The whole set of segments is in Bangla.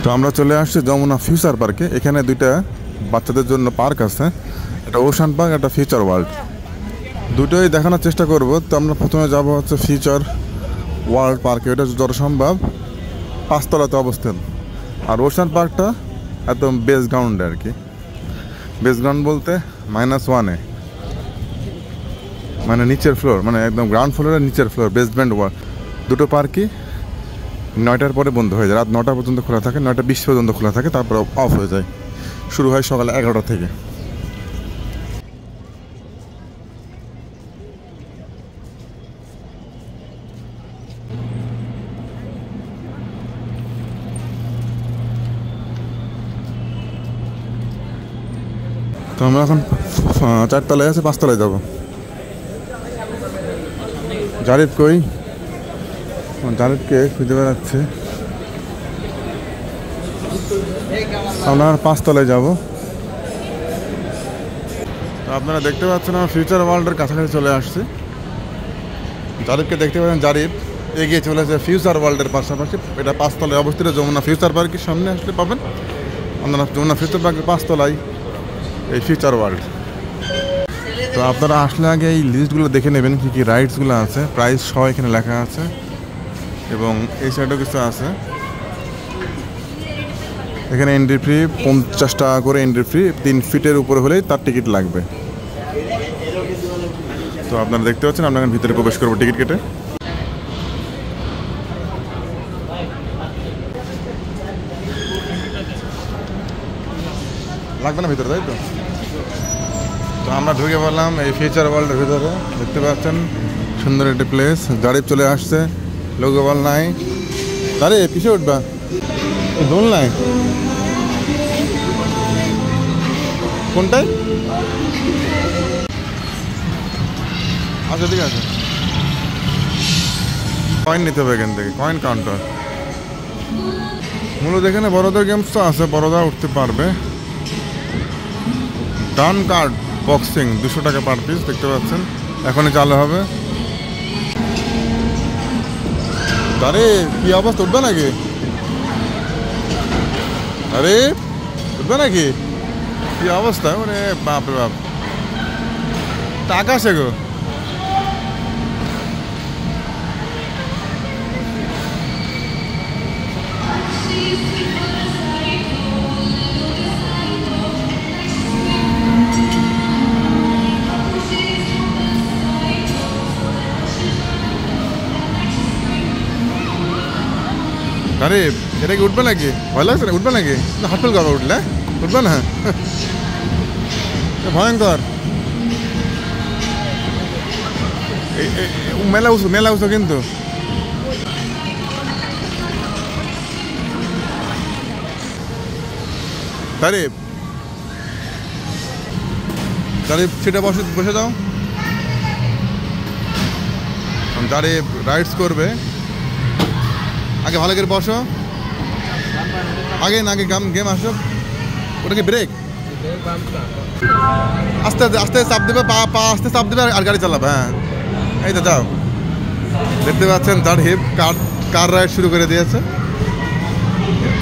তো আমরা চলে আসছি যমুনা ফিউচার পার্কে। এখানে দুইটা বাচ্চাদের জন্য পার্ক আছে, একটা ওশান পার্ক, একটা ফিউচার ওয়ার্ল্ড। দুটোই দেখানোর চেষ্টা করব। তো আমরা প্রথমে যাব হচ্ছে ফিউচার ওয়ার্ল্ড পার্কে, এটা যত সম্ভব 5 তলাতে অবস্থান। আর ওশান পার্কটা একদম বেস গ্রাউন্ডে আর কি। বেস গ্রাউন্ড বলতে -1-এ, মানে নিচের ফ্লোর, মানে একদম গ্রাউন্ড ফ্লোরের নিচের ফ্লোর, বেসমেন্ট ওয়ার্ল্ড। দুটো পার্কই 9টার পরে বন্ধ হয়ে যায়, রাত 9টা পর্যন্ত খোলা থাকে, 9টা 20 পর্যন্ত খোলা থাকে, তারপর অফ হয়ে যায়। শুরু হয় সকাল 11টা থেকে। তো আমরা এখন 4 তলায় আছে, 5 তলায় যাবো। জারিফ কই? জারিফকে খুঁজে বেড়াচ্ছে। আমরা 5 তলায় যাবো। তো আপনারা দেখতে পাচ্ছেন আমরা ফিউচার ওয়ার্ল্ডের কাছাকাছি চলে আসছি। জারিফকে দেখতে পাচ্ছেন, জারিফ এগিয়ে চলেছে ফিউচার ওয়ার্ল্ডের পাশাপাশি। এটা 5 তলায় অবস্থিত, যমুনা ফিউচার পার্কের সামনে আসলে পাবেন আপনারা যমুনা ফিউচার পার্কের 5 তলায় এই ফিউচার ওয়ার্ল্ড। তো আপনারা আসলে আগে এই লিস্টগুলো দেখে নেবেন, কী কী রাইডসগুলো আছে, প্রাইস সহ এখানে লেখা আছে, এবং এই সাইডেও কিছু আছে। এখানে এন্ট্রি ফি 50 টাকা করে, এন্ট্রি ফি 3 ফিটের উপরে হলেই তার টিকিট লাগবে। তো আপনারা দেখতে পাচ্ছেন, আমরা এখন ভিতরে প্রবেশ করবো টিকিট কেটে। লাগবে না ভিতরে, তাই তো? তো আমরা ঢুকে পড়লাম এই ফিউচার ওয়ার্ল্ডের ভিতরে। দেখতে পাচ্ছেন সুন্দর একটি প্লেস। জারিফ চলে আসছে, লোগো বল নাই। আরে পিছিয়ে উঠবা, দোল নাই কোনটায়? আচ্ছা ঠিক আছে, কয়েন নিতে হবে এখান থেকে, কয়েন কাউন্টার। মূলত এখানে বড়দের গেমস তো আছে, বড়রা উঠতে পারবে। ডান কার্ড বক্সিং 200 টাকা পার পিস, দেখতে পাচ্ছেন এখনই চালু হবে। আরে কি অবস্থা, উঠবে নাকি? আরে উঠবে নাকি? কি অবস্থা, মানে বাপরে বাপ, টাকা সে গো। আরে এটা কি উঠবে নাকি? ভয় লাগছে না? উঠবে নাকি? না হাটফেল করবে, উঠলে উঠবে না। ভয়ঙ্কর। মেলা উঁচু, মেলা উঁচু কিন্তু। জারিফ, জারিফ সেটা বসে দাও। জারিফ রাইডস করবে, আগে ভালো করে বসো। আগে না, আগে গেম আসো। ওটা কি ব্রেক? আস্তে আস্তে আস্তে চাপ দেবে, পা আস্তে চাপ দেবে, আর গাড়ি চালাবে। হ্যাঁ এই তো যাও। দেখতে পাচ্ছেন জারিফ কার রাইড শুরু করে দিয়েছে।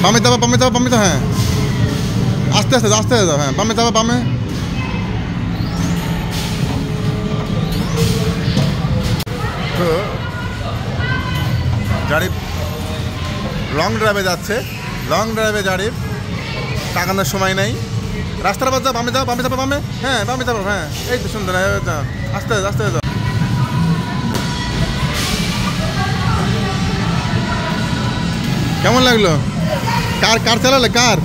বামে যাবো, বামে যাবো, বামে তো। হ্যাঁ আস্তে আস্তে আস্তে যাও। হ্যাঁ বামে যাবো, বামে। তো জারিফ লং ড্রাইভে যাচ্ছে। লং ড্রাইভে জারিফ তাকানোর সময় নেই। রাস্তার পর যাও, বামে যাও, বামে যাবো, বামে। হ্যাঁ বামে যাবো। হ্যাঁ এই তো সুন্দর, আস্তে আস্তে যাও। কেমন লাগলো? কার চালালে? কার?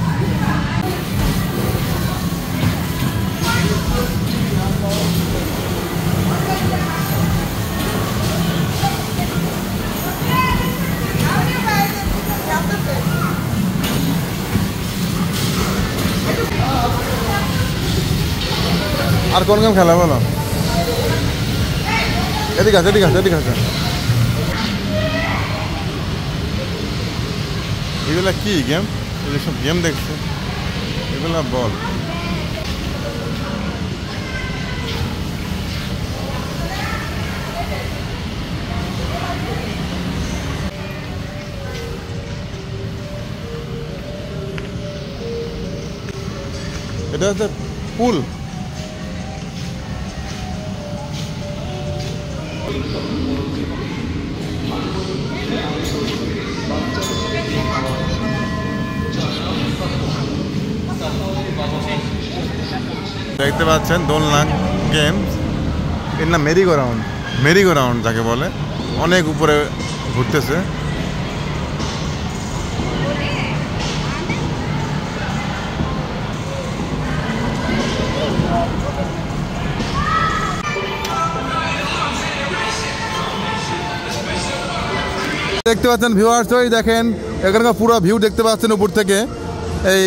আর কোন গেম খেলা বলো? এদিকে আছে, এদিকে আছে, এদিকে আছে। এগুলা কি গেম? এগুলো সব গেম দেখছে, এগুলা বল। এটা হচ্ছে পুল। দেখতে পাচ্ছেন দোলনা গেমস, এর নাম মেরিগো রাউন্ড। মেরিগো রাউন্ড যাকে বলে, অনেক উপরে ঘুরতেছে। দেখতে পাচ্ছেন ভিউয়ার্স, ওই দেখেন এখানকার পুরো ভিউ দেখতে পাচ্ছেন উপর থেকে। এই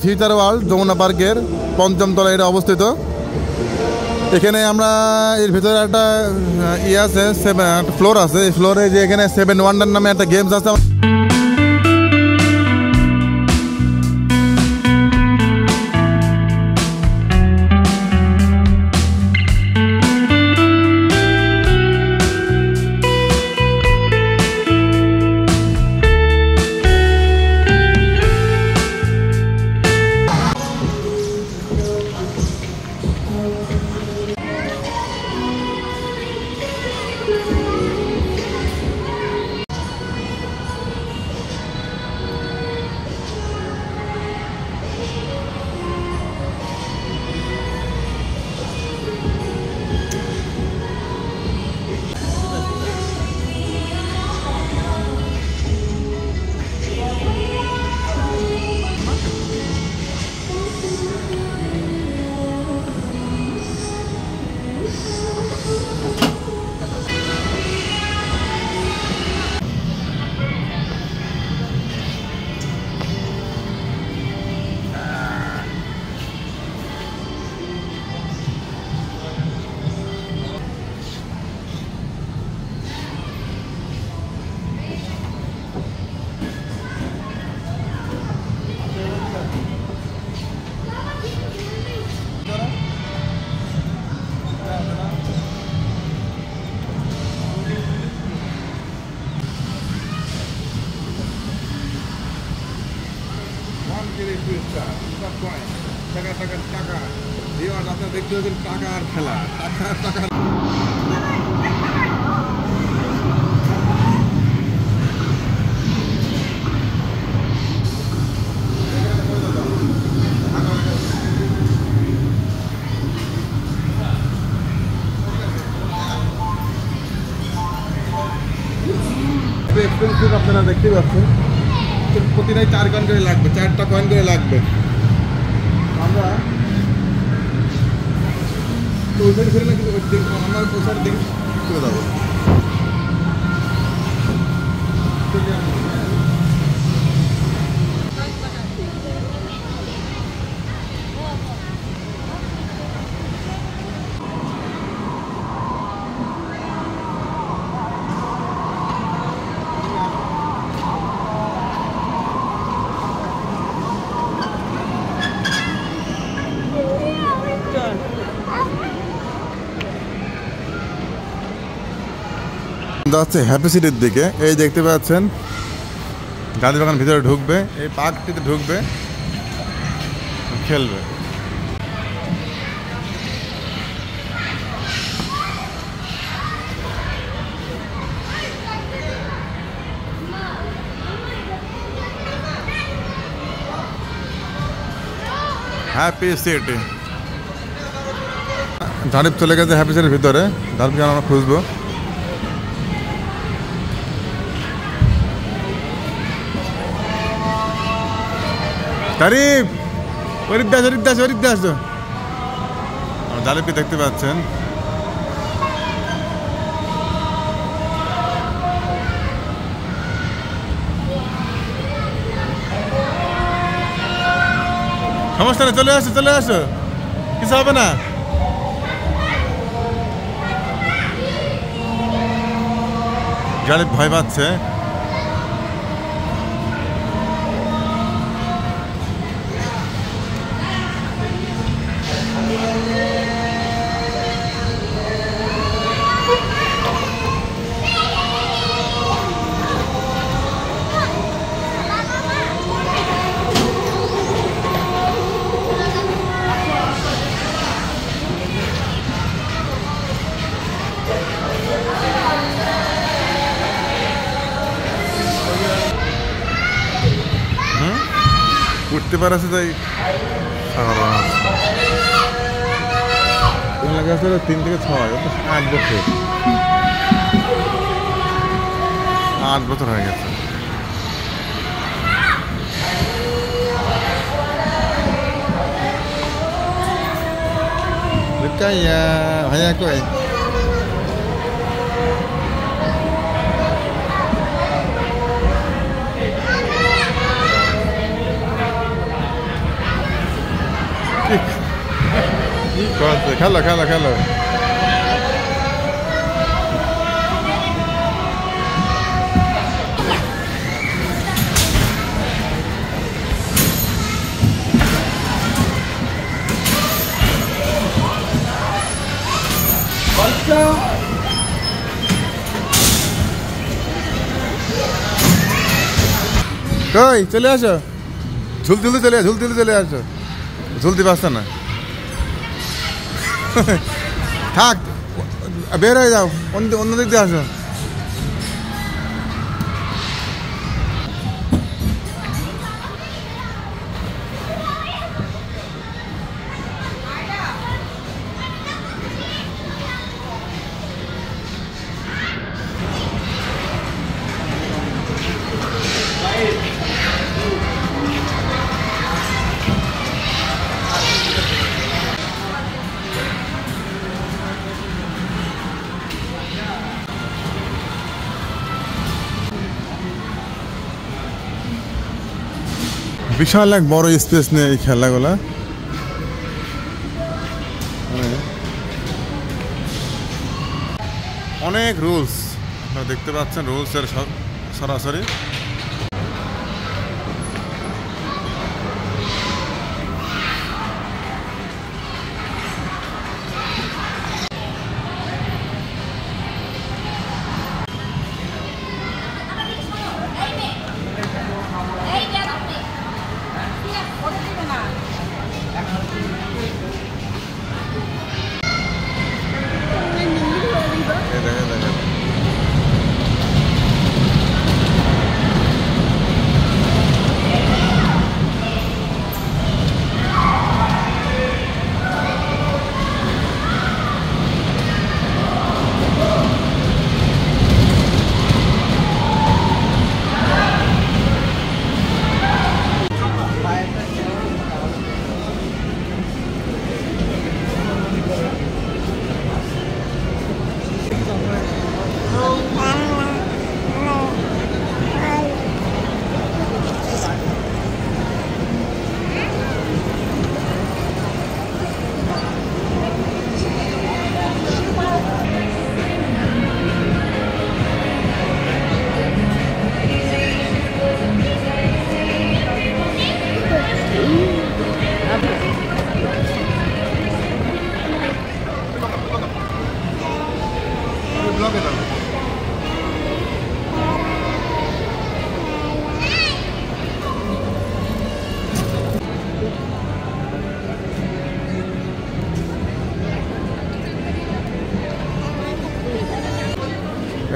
ফিউচার ওয়ার্ল্ড যমুনা পার্কের ৫ম তলায় এটা অবস্থিত। এখানে আমরা এর ভিতরে একটা ইয়ে আছে, একটা ফ্লোর আছে। এই ফ্লোরে যে এখানে 7 ওয়ান্ডার নামে একটা গেমস আছে। দেখতে হচ্ছেন টাকার খেলা, টাকা। আপনারা দেখতে পাচ্ছেন প্রতিটাই 4 কয়েন করে লাগবে, 4টা কয়েন করে লাগবে। আমরা ওইখানে ফেলে না, কিন্তু আমরা ওইখানে দেখে চলে যাবো। যাচ্ছে হ্যাপি সিটির দিকে। এই দেখতে পাচ্ছেন গাঁধী বাগান ভিতরে ঢুকবে, এই পার্কটিতে ঢুকবে, খেলবে। Happy city. ঝাড়িপ চলে গেছে হ্যাপি সিটির ভিতরে, ঝাড়িপকে আমরা খুঁজবো। তারিফ হরিদাস জালিপি দেখতে পাচ্ছেন। সমস্যা নেই, চলে আসো, কিছু হবে না। জালিপ ভয় পাচ্ছে। উঠতে পারছে তাই লাগে আসলে 3 থেকে 6 8 বছর 8 বছর হয়ে গেছে Kaya ভাইয়া কই কি করতে খেলো খেলো খেলো কই চলে আসো ঝুলতে চলে আসো ঝুলতে পারছে না থাক বের হয়ে যাও অন্য দিক দিয়ে আসো বিশাল এক বড় স্পেস নিয়ে এই খেলাগুলা অনেক রুলস আপনারা দেখতে পাচ্ছেন রুলসের সরাসরি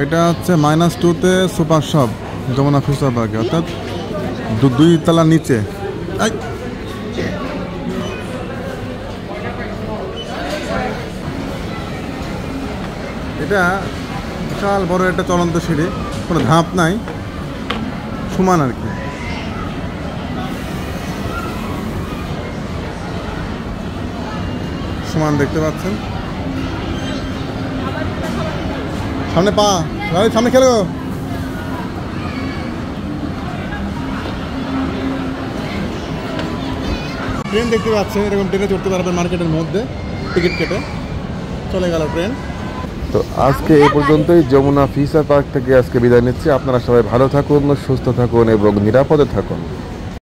এটা হচ্ছে -2-তে সুপার শপ যমুনা ফিউচার পার্কে অর্থাৎ 2 তলা নিচে এটা বিশাল বড় একটা চলন্ত সিঁড়ি কোনো ধাপ নাই সমান আর কি সমান দেখতে পাচ্ছেন সামনে পা সামনে খেলো ট্রেন দেখতে পাচ্ছেন এরকম ট্রেনে চড়তে পারবেন মার্কেটের মধ্যে টিকিট কেটে চলে গেল ট্রেন তো আজকে এই পর্যন্তই যমুনা ফিউচার পার্ক থেকে আজকে বিদায় নিচ্ছি আপনারা সবাই ভালো থাকুন সুস্থ থাকুন এবং নিরাপদে থাকুন